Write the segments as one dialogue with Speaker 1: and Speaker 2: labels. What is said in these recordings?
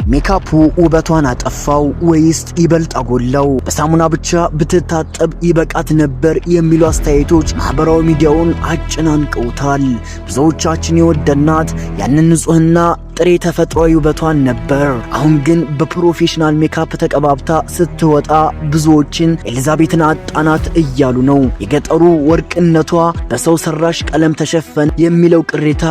Speaker 1: ሜካፑ ውበቷን አጠፋው ወይስ ይበልጥ አጎላው? በሳሙና ብቻ ብትታጠብ ይበቃት ነበር የሚሉ አስተያየቶች ማህበራዊ ሚዲያውን አጨናንቀውታል። ብዙዎቻችን የወደናት ያንን ንጹህና ጥሬ ተፈጥሯዊ ውበቷን ነበር። አሁን ግን በፕሮፌሽናል ሜካፕ ተቀባብታ ስትወጣ ብዙዎችን ኤልዛቤትን አጣናት እያሉ ነው። የገጠሩ ወርቅነቷ በሰው ሰራሽ ቀለም ተሸፈነ የሚለው ቅሬታ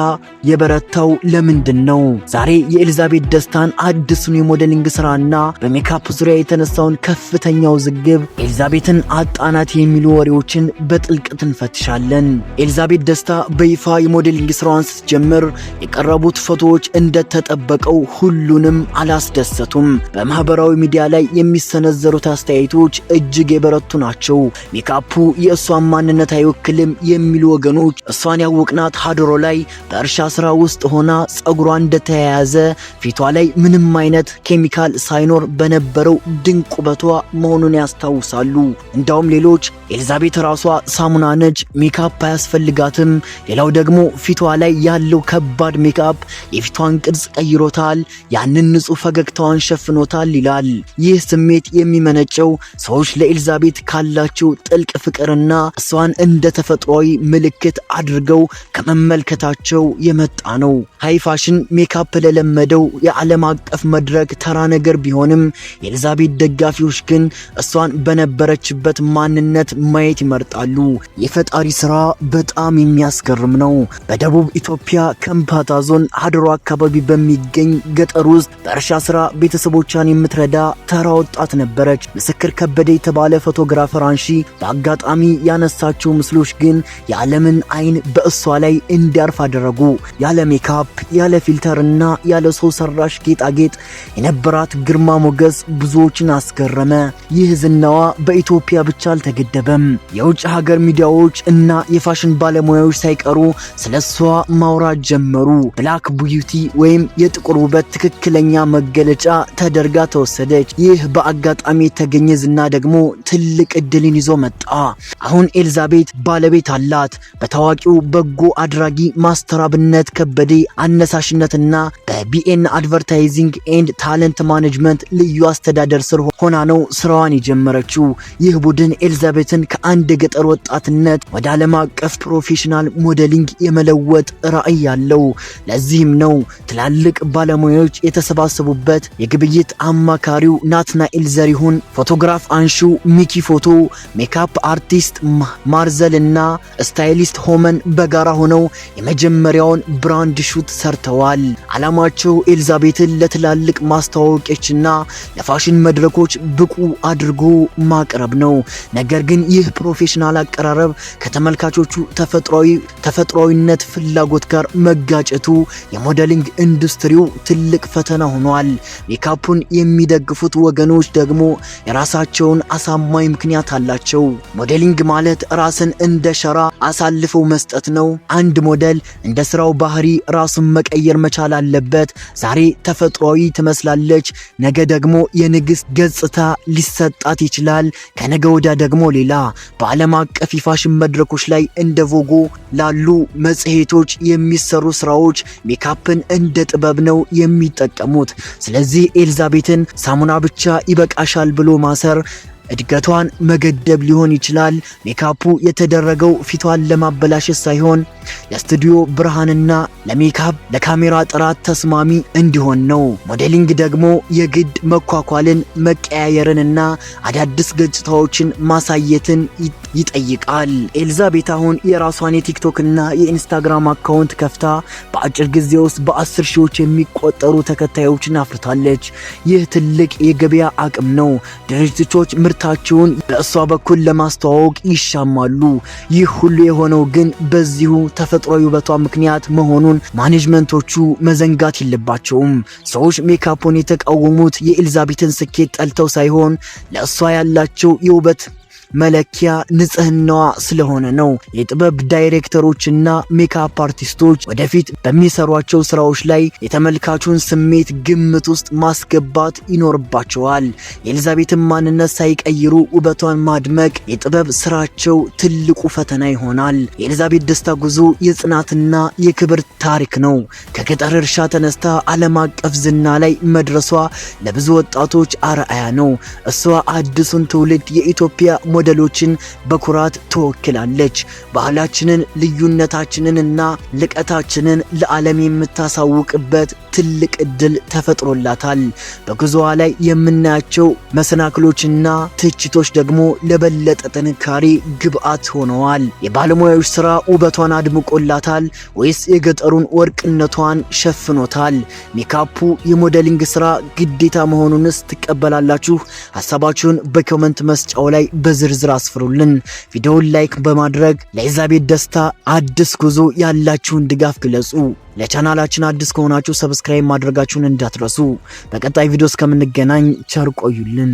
Speaker 1: የበረታው ለምንድን ነው? ዛሬ የኤልዛቤት ደስታን አዲሱን የሞዴሊንግ ስራና በሜካፕ ዙሪያ የተነሳውን ከፍተኛ ውዝግብ ኤልዛቤትን አጣናት የሚሉ ወሬዎችን በጥልቀት እንፈትሻለን። ኤልዛቤት ደስታ በይፋ የሞዴሊንግ ስራዋን ስትጀምር የቀረቡት ፎቶዎች እንደተጠበቀው ሁሉንም አላስደሰቱም። በማህበራዊ ሚዲያ ላይ የሚሰነዘሩት አስተያየቶች እጅግ የበረቱ ናቸው። ሜካፑ የእሷን ማንነት አይወክልም የሚሉ ወገኖች እሷን ያወቅናት ሀድሮ ላይ በእርሻ ስራ ውስጥ ሆና ጸጉሯ እንደተያያዘ ፊቷ ላይ ምንም አይነት ኬሚካል ሳይኖር በነበረው ድንቅ ውበቷ መሆኑን ያስታውሳሉ። እንዳውም ሌሎች ኤልዛቤት ራሷ ሳሙና ነች፣ ሜካፕ አያስፈልጋትም፣ ሌላው ደግሞ ፊቷ ላይ ያለው ከባድ ሜካፕ የፊቷን ቅርጽ ቀይሮታል፣ ያንን ንጹህ ፈገግታዋን ሸፍኖታል ይላል። ይህ ስሜት የሚመነጨው ሰዎች ለኤልዛቤት ካላቸው ጥልቅ ፍቅርና እሷን እንደ ተፈጥሯዊ ምልክት አድርገው ከመመልከታቸው የመጣ ነው። ሃይ ፋሽን ሜካፕ ለለመደው የዓለም አቀፍ መድረክ ተራ ነገር ቢሆንም የኤልዛቤት ደጋፊዎች ግን እሷን በነበረችበት ማንነት ማየት ይመርጣሉ። የፈጣሪ ስራ በጣም የሚያስገርም ነው። በደቡብ ኢትዮጵያ ከምባታ ዞን ሀድሮ አካባቢ በሚገኝ ገጠር ውስጥ በእርሻ ስራ ቤተሰቦቿን የምትረዳ ተራ ወጣት ነበረች። ምስክር ከበደ የተባለ ፎቶግራፈር አንሺ በአጋጣሚ ያነሳቸው ምስሎች ግን የዓለምን አይን በእሷ ላይ እንዲያርፍ አደረጉ። ያለ ሜካፕ፣ ያለ ፊልተርና ያለ ሰው ሰራሽ ጌጣጌጥ የነበራት ግርማ ሞገስ ብዙዎችን አስገረመ። ይህ ዝናዋ በኢትዮጵያ ብቻ አልተገደበም። የውጭ ሀገር ሚዲያዎች እና የፋሽን ባለሙያዎች ሳይቀሩ ስለሷ ማውራት ጀመሩ። ብላክ ቢዩቲ ወይም የጥቁር ውበት ትክክለኛ መገለጫ ተደርጋ ተወሰደች። ይህ በአጋጣሚ የተገኘ ዝና ደግሞ ትልቅ እድልን ይዞ መጣ። አሁን ኤልዛቤት ባለቤት አላት። በታዋቂው በጎ አድራጊ ማስተር አብነት ከበደ አነሳሽነትና በቢኤን አድቨርታይዚንግ ኤንድ ታለንት ማኔጅመንት ልዩ አስተዳደር ስር ሆና ነው ስራዋን የጀመረችው። ይህ ቡድን ኤልዛቤትን ከአንድ የገጠር ወጣትነት ወደ ዓለም አቀፍ ፕሮፌሽናል ሞዴሊንግ የመለወጥ ራዕይ ያለው። ለዚህም ነው ትላልቅ ባለሙያዎች የተሰባሰቡበት። የግብይት አማካሪው ናትናኤል ዘሪሁን፣ ፎቶግራፍ አንሺው ሚኪ ፎቶ፣ ሜካፕ አርቲስት ማርዘል እና ስታይሊስት ሆመን በጋራ ሆነው የመጀመሪያውን ብራንድ ሹት ሰርተዋል። ዓላማቸው ኤልዛቤትን ለትላልቅ ማስተዋወቂያዎችና ለፋሽን መድረኮች ብቁ አድርጎ ማቅረብ ነው። ነገር ግን ይህ ፕሮፌሽናል አቀራረብ ከተመልካቾቹ ተፈጥሯዊነት ፍላጎት ጋር መጋጨቱ የሞዴሊንግ ኢንዱስትሪው ትልቅ ፈተና ሆኗል። ሜካፑን የሚደግፉት ወገኖች ደግሞ የራሳቸውን አሳማኝ ምክንያት አላቸው። ሞዴሊንግ ማለት ራስን እንደ ሸራ አሳልፈው መስጠት ነው። አንድ ሞዴል እንደ ስራው ባህሪ ራሱን መቀየር መቻል አለበት። ዛሬ ተፈጥሯዊ ትመስላለች፣ ነገ ደግሞ የንግስት ገጽታ ሊሰጣት ይችላል፣ ከነገ ወዲያ ደግሞ ሌላ። በዓለም አቀፍ የፋሽን መድረኮች ላይ እንደ ቮጎ ላሉ መጽሔቶች የሚሰሩ ስራዎች ሜካፕን እንደ ጥበብ ነው የሚጠቀሙት። ስለዚህ ኤልዛቤትን ሳሙና ብቻ ይበቃሻል ብሎ ማሰር እድገቷን መገደብ ሊሆን ይችላል። ሜካፑ የተደረገው ፊቷን ለማበላሸት ሳይሆን ለስቱዲዮ ብርሃንና ለሜካፕ ለካሜራ ጥራት ተስማሚ እንዲሆን ነው። ሞዴሊንግ ደግሞ የግድ መኳኳልን፣ መቀያየርንና አዳዲስ ገጽታዎችን ማሳየትን ይጠይቃል። ኤልዛቤት አሁን የራሷን የቲክቶክ እና የኢንስታግራም አካውንት ከፍታ በአጭር ጊዜ ውስጥ በ10 ሺዎች የሚቆጠሩ ተከታዮችን አፍርታለች። ይህ ትልቅ የገበያ አቅም ነው። ድርጅቶች ምርታቸውን በእሷ በኩል ለማስተዋወቅ ይሻማሉ። ይህ ሁሉ የሆነው ግን በዚሁ ተፈጥሯዊ ውበቷ ምክንያት መሆኑን ማኔጅመንቶቹ መዘንጋት የለባቸውም። ሰዎች ሜካፑን የተቃወሙት የኤልዛቤትን ስኬት ጠልተው ሳይሆን ለእሷ ያላቸው የውበት መለኪያ ንጽህናዋ ስለሆነ ነው። የጥበብ ዳይሬክተሮችና ሜካፕ አርቲስቶች ወደፊት በሚሰሯቸው ስራዎች ላይ የተመልካቹን ስሜት ግምት ውስጥ ማስገባት ይኖርባቸዋል። የኤልዛቤትን ማንነት ሳይቀይሩ ውበቷን ማድመቅ የጥበብ ስራቸው ትልቁ ፈተና ይሆናል። የኤልዛቤት ደስታ ጉዞ የጽናትና የክብር ታሪክ ነው። ከገጠር እርሻ ተነስታ ዓለም አቀፍ ዝና ላይ መድረሷ ለብዙ ወጣቶች አርአያ ነው። እሷ አዲሱን ትውልድ የኢትዮጵያ ሞዴሎችን በኩራት ትወክላለች። ባህላችንን፣ ልዩነታችንን እና ልቀታችንን ለዓለም የምታሳውቅበት ትልቅ እድል ተፈጥሮላታል። በጉዞዋ ላይ የምናያቸው መሰናክሎችና ትችቶች ደግሞ ለበለጠ ጥንካሬ ግብአት ሆነዋል። የባለሙያዎች ስራ ውበቷን አድምቆላታል ወይስ የገጠሩን ወርቅነቷን ሸፍኖታል? ሜካፑ የሞዴሊንግ ስራ ግዴታ መሆኑንስ ትቀበላላችሁ? ሐሳባችሁን በኮሜንት መስጫው ላይ በዝርዝር አስፍሩልን። ቪዲዮውን ላይክ በማድረግ ለኤልዛቤት ደስታ አዲስ ጉዞ ያላችሁን ድጋፍ ግለጹ። ለቻናላችን አዲስ ከሆናችሁ ሰብስክራይብ ማድረጋችሁን እንዳትረሱ። በቀጣይ ቪዲዮ እስከምንገናኝ ቸር ቆዩልን።